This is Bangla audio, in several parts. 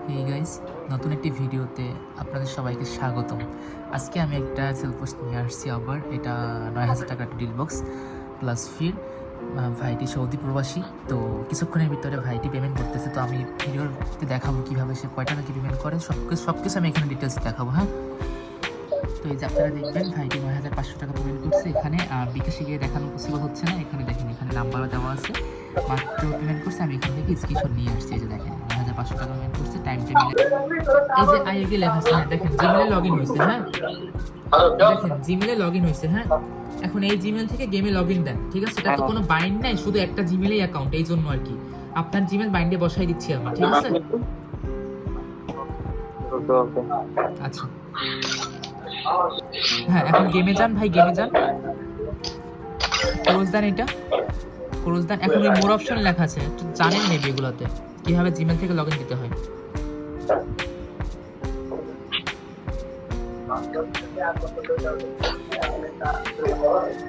হেই গাইস, নতুন একটি ভিডিওতে আপনাদের সবাইকে স্বাগতম। আজকে আমি একটা সেল পোস্ট নিয়ে আসছি আবার। এটা 9,000 টাকার ডিল বক্স প্লাস ফির। ভাইটি সৌদি প্রবাসী, তো কিছুক্ষণের ভিতরে ভাইটি পেমেন্ট করতেছে। তো আমি ভিডিওতে দেখাবো কীভাবে সে কয় টাকা কি পেমেন্ট করে, সব কিছু আমি এখানে ডিটেলস দেখাবো। হ্যাঁ, তো এই যে আপনারা দেখবেন ভাইটি 9,500 টাকা পেমেন্ট করছে। এখানে বিকাশে গিয়ে দেখানো পসিবল হচ্ছে না। এখানে দেখেন, এখানে নাম্বারও দেওয়া আছে। মাত্র পেমেন্ট করছে, আমি এখান থেকে স্ক্রিনশট নিয়ে আসছি। এই যে দেখেন 9,500 টাকা পেমেন্ট করছে। টাইম টেবিলে এই যে আইডি লেখা আছে, হ্যাঁ দেখেন জিমেলে লগ ইন হয়েছে। হ্যাঁ দেখেন জিমেলে লগ ইন হয়েছে। হ্যাঁ, এখন এই জিমেল থেকে গেমে লগ ইন দেন, ঠিক আছে? এটা তো কোনো বাইন্ড নাই, শুধু একটা জিমেলেই অ্যাকাউন্ট, এই জন্য আর কি আপনার জিমেল বাইন্ডে বসাই দিচ্ছি আমি, ঠিক আছে? আচ্ছা, হ্যাঁ এখন গেমে যান ভাই, গেমে যান, ক্লোজ দেন, এটা ক্লোজ দেন। এখন ওই মোর অপশন লেখা আছে, একটু জানেন মেবি এগুলোতে কিভাবে জিমেল থেকে লগ ইন দিতে হয়।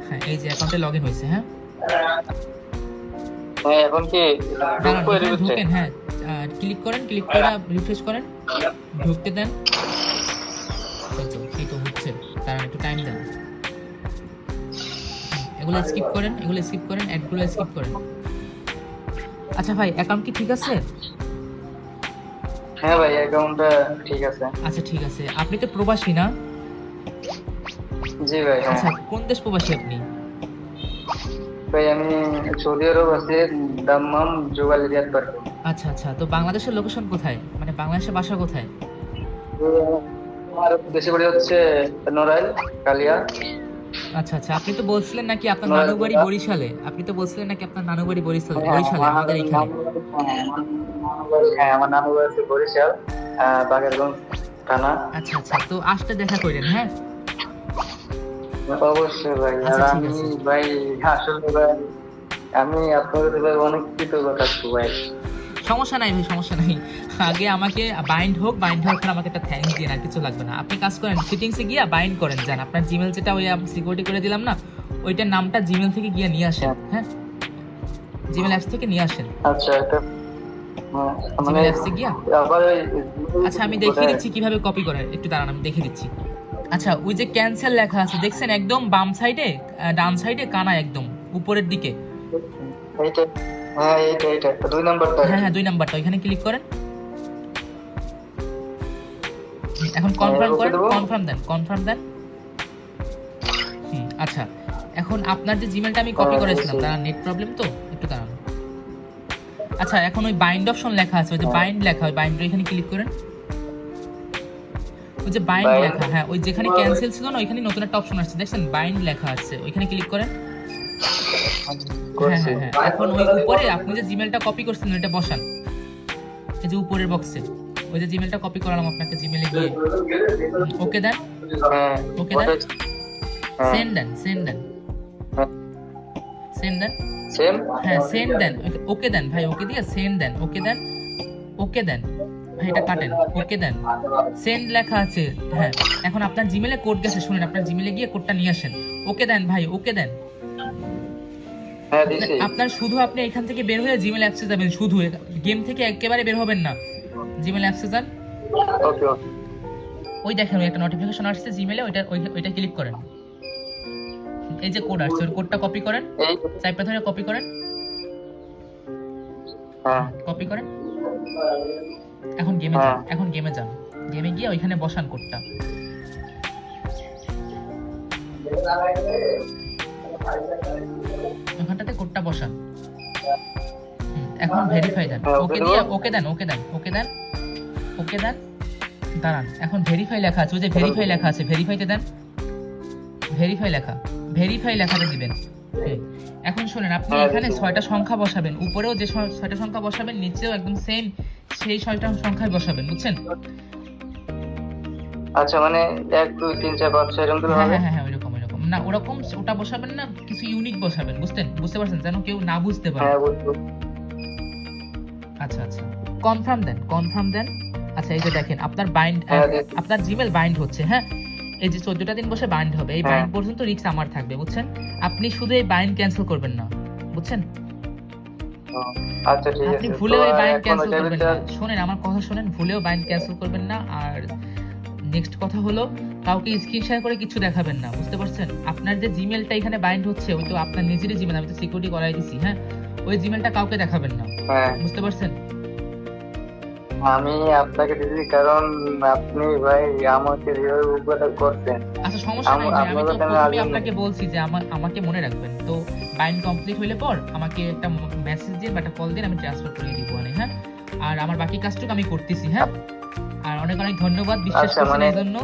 হ্যাঁ, এই যে অ্যাকাউন্টে লগ ইন হয়েছে। হ্যাঁ হ্যাঁ, এখন কি ঢোকেন। হ্যাঁ, ক্লিক করেন, ক্লিক করে রিফ্রেশ করেন, ঢুকতে দেন। এই তো হচ্ছে, কারণ একটু টাইম দেন। এগুলো স্কিপ করেন, এগুলো স্কিপ করেন, অ্যাডগুলো স্কিপ করেন। আচ্ছা ভাই, অ্যাকাউন্ট কি ঠিক আছে? হ্যাঁ ভাই, অ্যাকাউন্টটা ঠিক আছে। আচ্ছা ঠিক আছে। আপনি তো প্রবাসী না? জি ভাই। আচ্ছা, কোন দেশ প্রবাসী আপনি? ভাই আমি সৌদি আরব আছি, দাম্মাম জুবাল রিয়াদ পার্ক। আচ্ছা আচ্ছা, তো বাংলাদেশের লোকেশন কোথায়, মানে বাংলাদেশের বাসা কোথায়? আমার দেশে বাড়ি হচ্ছে নড়াইল, কালিয়া। আচ্ছা আচ্ছা, আপনি তো বলছিলেন নাকি আপনার নানু বাড়ি বরিশালে। আপনি তো বলছিলেন নাকি আপনার নানু বাড়ি বরিশালে, আমাদের এখানে। হ্যাঁ, আমার নানু বাড়ি হচ্ছে বরিশাল, বাগেরগঞ্জ থানা। আচ্ছা আচ্ছা, তো আসতে দেখা করেন। হ্যাঁ অবশ্যই ভাই। আর আচ্ছা, ঠিক আমি আছে। ভাই আসলে ভাই আমি আপনাদের ভাই অনেক কৃতজ্ঞ থাকবো ভাই। সমস্যা নাই ভাই, সমস্যা নাই। আগে আমাকে বাইন্ড হোক, বাইন্ড হওয়ার পর আমাকে একটা থ্যাঙ্কস দিয়ে, আর কিছু লাগবে না। আপনি কাজ করেন, সেটিংসে গিয়ে বাইন্ড করেন, যান আপনার জিমেল যেটা ওই সিকিউরিটি করে দিলাম না, ওইটার নামটা জিমেল থেকে গিয়ে নিয়ে আসেন। হ্যাঁ, জিমেল অ্যাপস থেকে নিয়ে আসেন। আচ্ছা, এটা মানে জিমেল অ্যাপসে গিয়া, আবার আচ্ছা আমি দেখিয়ে দিচ্ছি কিভাবে কপি করে, একটু দাঁড়ান আমি দেখিয়ে দিচ্ছি। আচ্ছা, ওই যে ক্যান্সেল লেখা আছে দেখছেন একদম বাম সাইডে, ডান সাইডে কানা একদম উপরের দিকে। এইটা, হ্যাঁ এইটা 2 নাম্বারটা। হ্যাঁ হ্যাঁ, 2 নাম্বারটা, ওইখানে ক্লিক করেন। এখন কনফার্ম করেন, কনফার্ম দেন, কনফার্ম দেন। আচ্ছা, এখন আপনার যে জিমেলটা আমি কপি করেছিলাম, তার নেট প্রবলেম তো, একটু দাঁড়ান। আচ্ছা, এখন ওই বাইন্ড অপশন লেখা আছে, ওই যে বাইন্ড লেখা, ওই বাইন্ড এখানে ক্লিক করেন। ওই যে বাইন্ড লেখা, হ্যাঁ ওই যেখানে ক্যান্সেল ছিল না, ওইখানে নতুন একটা অপশন আসছে দেখছেন, বাইন্ড লেখা আছে, ওইখানে ক্লিক করেন। হ্যাঁ হ্যাঁ হ্যাঁ, এখন ওই উপরে আপনি যে জিমেলটা কপি করছেন ওইটা বসান, এই যে উপরের বক্সে। ওই যে জিমেলটা কপি করালাম আপনাকে, জিমেলে গিয়ে ওকে দেন, ওকে দেন, সেন্ড দেন, সেন্ড দেন, সেন্ড দেন। সেম, হ্যাঁ সেন্ড দেন, ওকে দেন ভাই, ওকে দিয়ে সেন্ড দেন, ওকে দেন, ওকে দেন ভাই, এটা কাটেন, ওকে দেন, সেন্ড লেখা আছে। হ্যাঁ, এখন আপনার জিমেলে কোড গেছে, শুনেন, আপনার জিমেলে গিয়ে কোডটা নিয়ে আসেন। ওকে দেন ভাই, ওকে দেন। হ্যাঁ দিছি। আপনার শুধু আপনি এখান থেকে বের হয়ে জিমেল অ্যাপসে যাবেন, শুধু গেম থেকে একেবারে বের হবেন না, জিমেল অ্যাপসে যান। ওকে ওকে। ওই দেখেন, ওই একটা নোটিফিকেশন আসছে জিমেলে, ওইটা ক্লিক করেন। এই যে কোড আসছে, ওই কোডটা কপি করেন, এই চাইপা ধরে কপি করেন, হ্যাঁ কপি করেন। এখন গেমে যান, এখন গেমে যান, গেমে গিয়ে ওইখানে বসান কোডটা। ওখানটাতে কোডটা বসান। এখন ভেরিফাই দেন, ওকে দিয়ে ওকে দেন, ওকে দেন, ওকে দেন, ওকে দেন। দাঁড়ান, এখন ভেরিফাই লেখা আছে, ওই যে ভেরিফাই লেখা আছে, ভেরিফাইতে দেন, ভেরিফাই লেখা, ভেরিফাই লেখাতে দিবেন। এখন শুনেন, আপনি এখানে 6টা সংখ্যা বসাবেন, উপরেও যে 6টা সংখ্যা বসাবেন, নিচেও একদম সেম সেই 6টা সংখ্যায় বসাবেন, বুঝছেন? আচ্ছা, মানে 1 2 3 4 5 6 এরকম হ্যাঁ হবে। হ্যাঁ হ্যাঁ, ওইরকম ওইরকম না, ওরকম ওটা বসাবেন না, কিছু ইউনিক বসাবেন, বুঝতে পারছেন, যেন কেউ না বুঝতে পারে। হ্যাঁ বুঝছো। আচ্ছা আচ্ছা, কনফার্ম দেন, কনফার্ম দেন। আচ্ছা, এই যে দেখেন আপনার বাইন্ড, আপনার জিমেল বাইন্ড হচ্ছে। হ্যাঁ, এই যে 14টা দিন বসে বাইন্ড হবে, এই বাইন্ড পর্যন্ত রিস্ক আমার থাকবে, বুঝছেন? আপনি শুধু এই বাইন্ড ক্যান্সেল করবেন না, বুঝছেন? আচ্ছা ঠিক আপনি আছে। ভুলেও তো এই বাইন্ড এখন ক্যান্সেল ওইটার করবেন না। ভিতর শোনেন আমার কথা শোনেন, ভুলেও বাইন্ড ক্যান্সেল করবেন না। আর নেক্সট কথা হলো, কাউকে স্ক্রিন শেয়ার করে কিছু দেখাবেন না, বুঝতে পারছেন? আপনার যে জিমেলটা এখানে বাইন্ড হচ্ছে ওই তো আপনার নিজেরই জিমেল, আমি তো সিকিউরিটি করাই দিছি, হ্যাঁ? ওই জিমেলটা কাউকে দেখাবেন না, হ্যাঁ, বুঝতে পারছেন? আমি আপনাকে দিছি কারণ আপনি ভাই আমাকে যেভাবে উপকার করছেন, আচ্ছা সমস্যা নাই ভাই, আমি আপনার তো কথা আমি প্রথমেই আজীবন আপনাকে বলছি যে আমাকে মনে রাখবেন। তো বাইন্ড কমপ্লিট হইলে পর আমাকে একটা মেসেজ দিন বা একটা কল দিন, আমি ট্রান্সফার করে দিব, হ্যাঁ? আর আমার বাকি কাজটুকু আমি করতেছি, হ্যাঁ? আর অনেক অনেক ধন্যবাদ বিশ্বাস আচ্ছা করছেন মানে এই জন্য।